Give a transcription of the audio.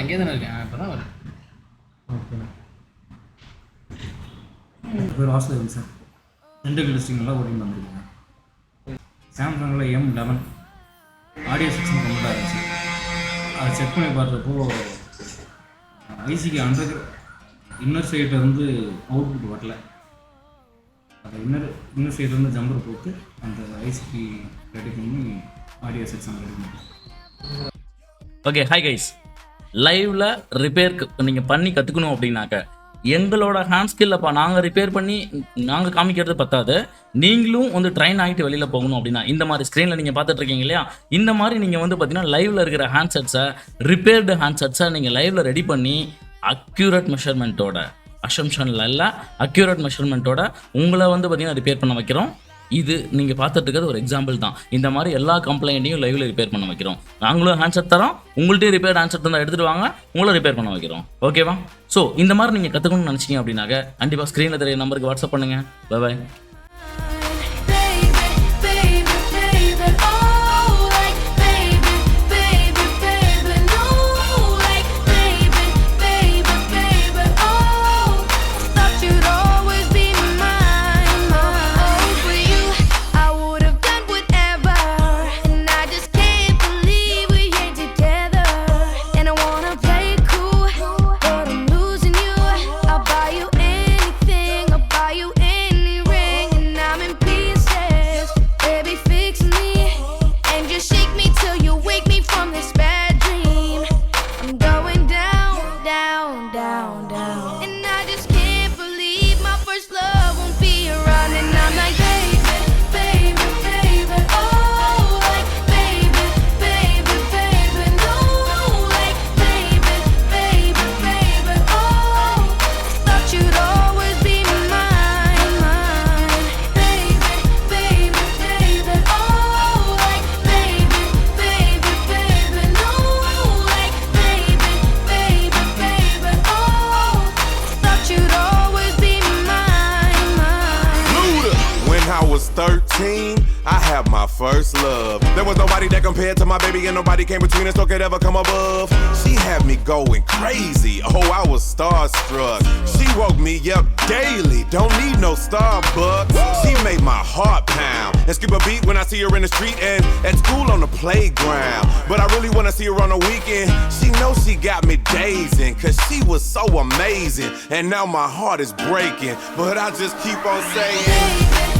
எங்கே தானே இருக்கேன் இப்போ தான் வரேன். ஓகே பேர் வாசுதேவன் சார். திண்டுக்கல் டிஸ்ட்ரிக்ட்லாம் ஓட்டிங் பண்ணிருக்கேன். சாம்சங்கில் M11 ஆடியோ செக்ஷன் கம்ப்ளீட்டாக இருந்துச்சு. அதை செக் பண்ணி பார்த்தப்போ ஐசிக்கு இன்னர் சைடில் இருந்து அவுட்புட் வரல. அந்த இன்னர் சைடில் இருந்து ஜம்பர் போட்டு அந்த ஐசிக்கு ரெடி பண்ணி ஆடியோ செக்ஷன் ரெடி பண்ணி. Okay, hi guys. லைவில் ரிப்பேர் நீங்கள் பண்ணி கற்றுக்கணும் அப்படின்னாக்க எங்களோட ஹேண்ட் ஸ்கில்லப்பா நாங்கள் ரிப்பேர் பண்ணி நாங்கள் காமிக்கிறது பத்தாது, நீங்களும் வந்து ட்ரெயின் ஆகிட்டு வெளியில் போகணும் அப்படின்னா இந்த மாதிரி ஸ்க்ரீனில் நீங்கள் பார்த்துட்டு இருக்கீங்க இல்லையா, இந்த மாதிரி நீங்கள் வந்து பார்த்தீங்கன்னா லைவில் இருக்கிற ஹேண்ட்செட்ஸை ரிப்பேர்டு ஹேண்ட்செட்ஸை நீங்கள் லைவில் ரெடி பண்ணி அக்யூரேட் மெஷர்மெண்ட்டோட, அசம்ஷனில் இல்லை அக்யூரேட் மெஷர்மெண்ட்டோட உங்களை வந்து பார்த்தீங்கன்னா ரிப்பேர் பண்ண வைக்கிறோம். இது நீங்கள் பார்த்துட்டு இருக்கிறது ஒரு எக்ஸாம்பிள் தான். இந்த மாதிரி எல்லா கம்ப்ளைண்ட்டையும் லைவில் ரிப்பேர் பண்ண வைக்கிறோம். நாங்களும் ஹேண்ட்செட் தரோம், உங்கள்கிட்டயும் ரிப்பேர் ஹேண்ட்செட் தான் எடுத்துகிட்டு வாங்க, உங்களை ரிப்பேர் பண்ண வைக்கிறோம். ஓகேவா? ஸோ இந்த மாதிரி நீங்கள் கற்றுக்கணும்னு நினச்சிங்க அப்படின்னாக்க கண்டிப்பாக ஸ்க்ரீனில் தெரிய நம்பருக்கு வாட்ஸ்அப் பண்ணுங்கள். By. I was 13, I had my first love. There was nobody that compared to my baby, and nobody came between us or could ever come above. She had me going crazy, oh I was starstruck. She woke me up daily, don't need no Starbucks. She made my heart pound and skip a beat when I see her in the street and at school on the playground. But I really wanna see her on the weekend. She knows she got me dazing, cause she was so amazing. And now my heart is breaking, but I just keep on saying